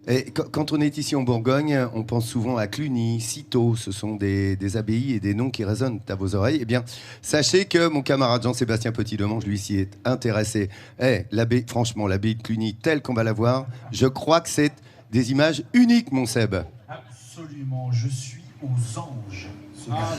Et quand on est ici en Bourgogne, on pense souvent à Cluny, Cîteaux. Ce sont des abbayes et des noms qui résonnent à vos oreilles. Eh bien, sachez que mon camarade Jean-Sébastien Petit-Demange, lui, s'y est intéressé. Franchement, l'abbaye de Cluny, telle qu'on va la voir, je crois que c'est des images uniques, mon Seb. Absolument, je suis aux anges.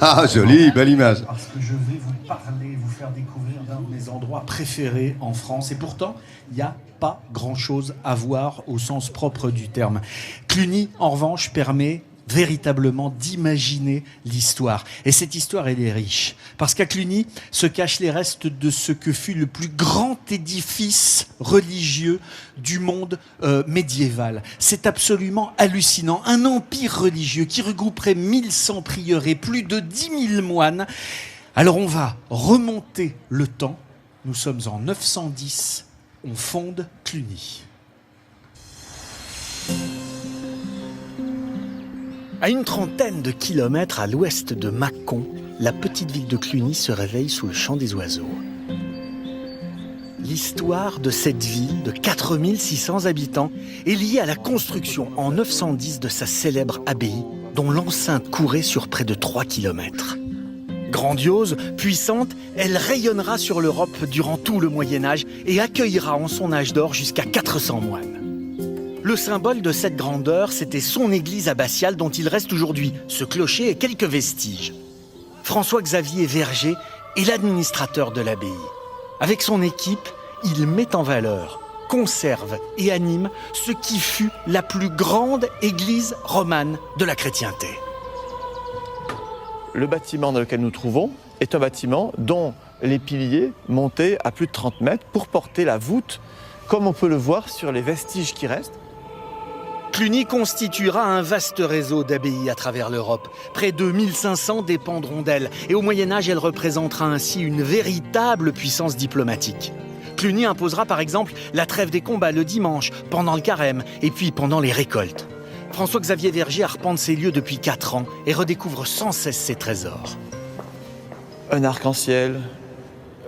Ah, joli, belle image. Parce que je vais vous parler, vous faire découvrir l'un de mes endroits préférés en France. Et pourtant, il n'y a pas grand-chose à voir au sens propre du terme. Cluny, en revanche, permet véritablement d'imaginer l'histoire. Et cette histoire, elle est riche. Parce qu'à Cluny se cachent les restes de ce que fut le plus grand édifice religieux du monde médiéval. C'est absolument hallucinant. Un empire religieux qui regrouperait 1100 prieurés, plus de 10 000 moines. Alors on va remonter le temps. Nous sommes en 910. On fonde Cluny. À une trentaine de kilomètres à l'ouest de Mâcon, la petite ville de Cluny se réveille sous le chant des oiseaux. L'histoire de cette ville de 4600 habitants est liée à la construction en 910 de sa célèbre abbaye, dont l'enceinte courait sur près de 3 kilomètres. Grandiose, puissante, elle rayonnera sur l'Europe durant tout le Moyen-Âge et accueillera en son âge d'or jusqu'à 400 moines. Le symbole de cette grandeur, c'était son église abbatiale dont il reste aujourd'hui ce clocher et quelques vestiges. François-Xavier Verger est l'administrateur de l'abbaye. Avec son équipe, il met en valeur, conserve et anime ce qui fut la plus grande église romane de la chrétienté. Le bâtiment dans lequel nous trouvons est un bâtiment dont les piliers montaient à plus de 30 mètres pour porter la voûte, comme on peut le voir sur les vestiges qui restent. Cluny constituera un vaste réseau d'abbayes à travers l'Europe. Près de 1500 dépendront d'elle. Et au Moyen-Âge, elle représentera ainsi une véritable puissance diplomatique. Cluny imposera par exemple la trêve des combats le dimanche, pendant le carême et puis pendant les récoltes. François-Xavier Verger arpente ces lieux depuis 4 ans et redécouvre sans cesse ses trésors. Un arc-en-ciel,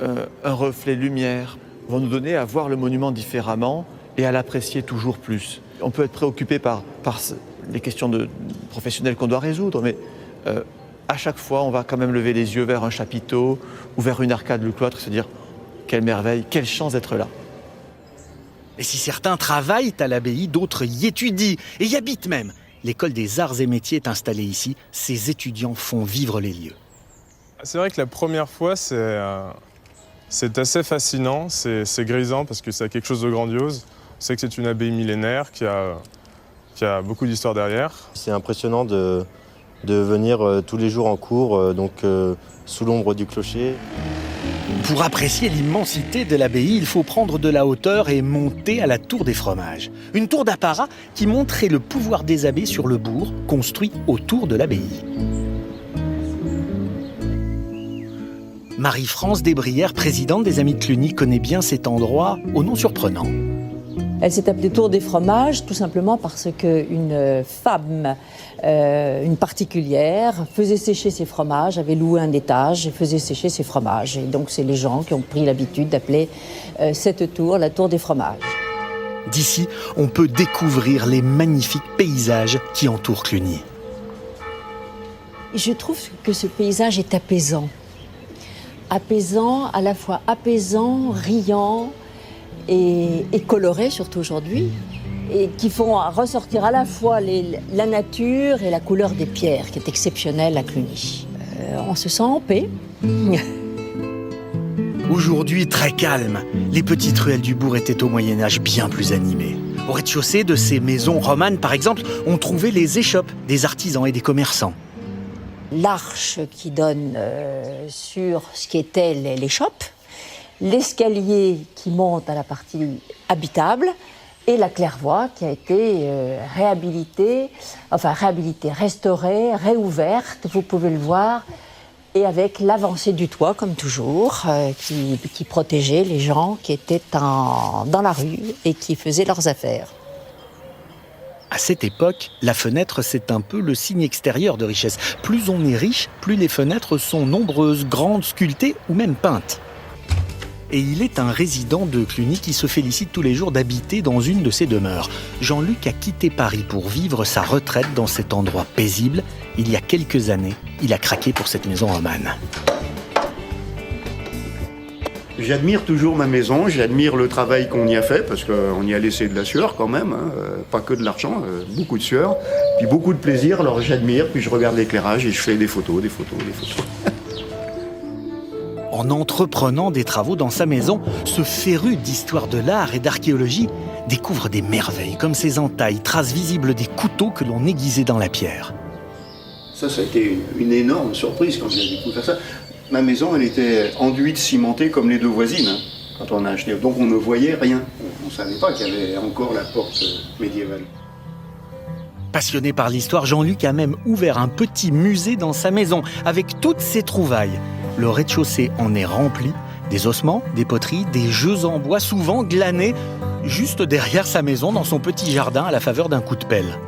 un reflet de lumière vont nous donner à voir le monument différemment et à l'apprécier toujours plus. On peut être préoccupé par les questions professionnelles qu'on doit résoudre, mais à chaque fois, on va quand même lever les yeux vers un chapiteau ou vers une arcade du cloître et se dire « quelle merveille, quelle chance d'être là ». Et si certains travaillent à l'abbaye, d'autres y étudient et y habitent même. L'école des arts et métiers est installée ici. Ses étudiants font vivre les lieux. C'est vrai que la première fois, c'est assez fascinant, c'est grisant parce que c'est quelque chose de grandiose. On sait que c'est une abbaye millénaire qui a beaucoup d'histoire derrière. C'est impressionnant de venir tous les jours en cours, sous l'ombre du clocher. Pour apprécier l'immensité de l'abbaye, il faut prendre de la hauteur et monter à la tour des fromages. Une tour d'apparat qui montrait le pouvoir des abbés sur le bourg, construit autour de l'abbaye. Marie-France Desbrières, présidente des Amis de Cluny, connaît bien cet endroit au nom surprenant. Elle s'est appelée Tour des fromages tout simplement parce qu'une femme, une particulière, faisait sécher ses fromages, avait loué un étage et faisait sécher ses fromages. Et donc c'est les gens qui ont pris l'habitude d'appeler cette tour la Tour des fromages. D'ici, on peut découvrir les magnifiques paysages qui entourent Cluny. Je trouve que ce paysage est apaisant. Apaisant, à la fois apaisant, riant, et colorés, surtout aujourd'hui, et qui font ressortir à la fois la nature et la couleur des pierres, qui est exceptionnelle à Cluny. On se sent en paix. Aujourd'hui, très calme, les petites ruelles du bourg étaient au Moyen-Âge bien plus animées. Au rez-de-chaussée de ces maisons romanes, par exemple, on trouvait les échoppes des artisans et des commerçants. L'arche qui donne sur ce qui était l'échoppe, l'escalier qui monte à la partie habitable et la claire-voie qui a été réhabilitée, restaurée, réouverte, vous pouvez le voir, et avec l'avancée du toit, comme toujours, qui protégeait les gens qui étaient dans la rue et qui faisaient leurs affaires. À cette époque, la fenêtre, c'est un peu le signe extérieur de richesse. Plus on est riche, plus les fenêtres sont nombreuses, grandes, sculptées ou même peintes. et il est un résident de Cluny qui se félicite tous les jours d'habiter dans une de ces demeures. Jean-Luc a quitté Paris pour vivre sa retraite dans cet endroit paisible. Il y a quelques années, il a craqué pour cette maison romane. J'admire toujours ma maison, j'admire le travail qu'on y a fait, parce qu'on y a laissé de la sueur quand même, hein, pas que de l'argent, beaucoup de sueur, puis beaucoup de plaisir, alors j'admire, puis je regarde l'éclairage et je fais des photos. En entreprenant des travaux dans sa maison, ce féru d'histoire de l'art et d'archéologie découvre des merveilles, comme ces entailles, traces visibles des couteaux que l'on aiguisait dans la pierre. Ça a été une énorme surprise quand j'ai découvert ça. Ma maison, elle était enduite, cimentée comme les deux voisines, hein, quand on a acheté. Donc on ne voyait rien. On ne savait pas qu'il y avait encore la porte médiévale. Passionné par l'histoire, Jean-Luc a même ouvert un petit musée dans sa maison, avec toutes ses trouvailles. Le rez-de-chaussée en est rempli, des ossements, des poteries, des jeux en bois, souvent glanés, juste derrière sa maison, dans son petit jardin, à la faveur d'un coup de pelle.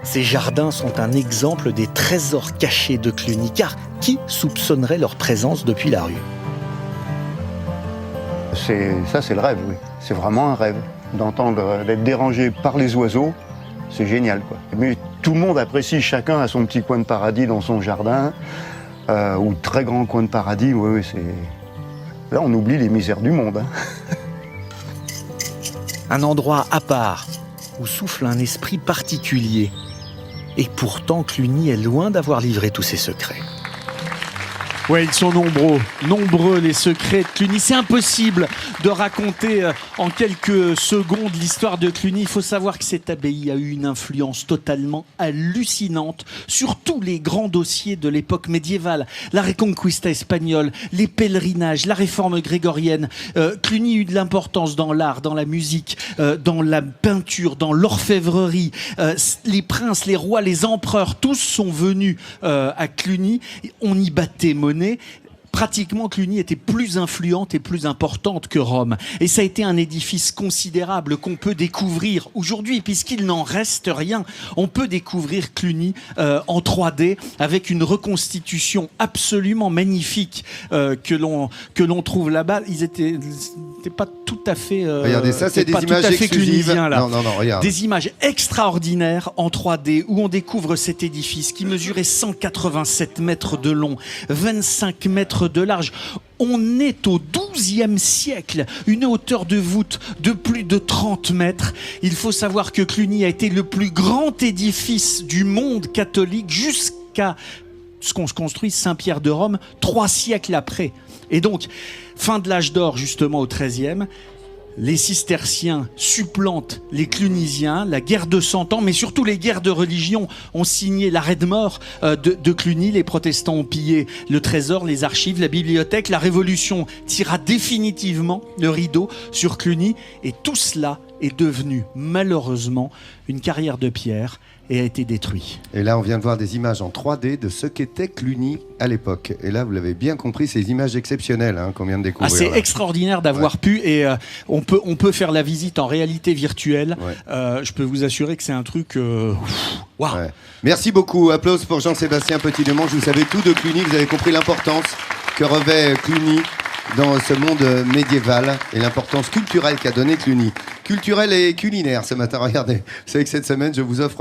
Ces jardins sont un exemple des trésors cachés de Cluny, car qui soupçonnerait leur présence depuis la rue? C'est le rêve, oui. C'est vraiment un rêve. D'être dérangé par les oiseaux, c'est génial, quoi. Mais tout le monde apprécie, chacun a son petit coin de paradis dans son jardin, ou très grand coin de paradis, oui, c'est... Là, on oublie les misères du monde, hein. Un endroit à part, où souffle un esprit particulier. Et pourtant, Cluny est loin d'avoir livré tous ses secrets. Ouais, ils sont nombreux les secrets de Cluny. C'est impossible de raconter en quelques secondes l'histoire de Cluny. Il faut savoir que cette abbaye a eu une influence totalement hallucinante sur tous les grands dossiers de l'époque médiévale. La Reconquista espagnole, les pèlerinages, la réforme grégorienne. Cluny a eu de l'importance dans l'art, dans la musique, dans la peinture, dans l'orfèvrerie. Les princes, les rois, les empereurs, tous sont venus à Cluny. On y battait monnaie. Pratiquement, Cluny était plus influente et plus importante que Rome. Et ça a été un édifice considérable qu'on peut découvrir aujourd'hui, puisqu'il n'en reste rien. On peut découvrir Cluny en 3D avec une reconstitution absolument magnifique que l'on trouve là-bas. Ils étaient pas tout à fait. Regardez, ça, c'est des images exclusives. Là. Non, regarde. Des images extraordinaires en 3D où on découvre cet édifice qui mesurait 187 mètres de long, 25 mètres de large. On est au XIIe siècle, une hauteur de voûte de plus de 30 mètres. Il faut savoir que Cluny a été le plus grand édifice du monde catholique jusqu'à ce qu'on se construise Saint-Pierre de Rome 3 siècles après. Et donc, fin de l'âge d'or justement au XIIIe, les cisterciens supplantent les clunisiens, la guerre de 100 ans, mais surtout les guerres de religion ont signé l'arrêt de mort de Cluny. Les protestants ont pillé le trésor, les archives, la bibliothèque. La Révolution tira définitivement le rideau sur Cluny et tout cela est devenu malheureusement une carrière de pierre et a été détruit. Et là, on vient de voir des images en 3D de ce qu'était Cluny à l'époque. Et là, vous l'avez bien compris, ces images exceptionnelles qu'on vient de découvrir. C'est extraordinaire d'avoir pu, et on peut faire la visite en réalité virtuelle. Ouais. Je peux vous assurer que c'est un truc... Wow. Ouais. Merci beaucoup. Applause pour Jean-Sébastien Petit-Demange. Vous savez tout de Cluny, vous avez compris l'importance que revêt Cluny dans ce monde médiéval et l'importance culturelle qu'a donné Cluny. Culturelle et culinaire ce matin. Regardez, vous savez que cette semaine, je vous offre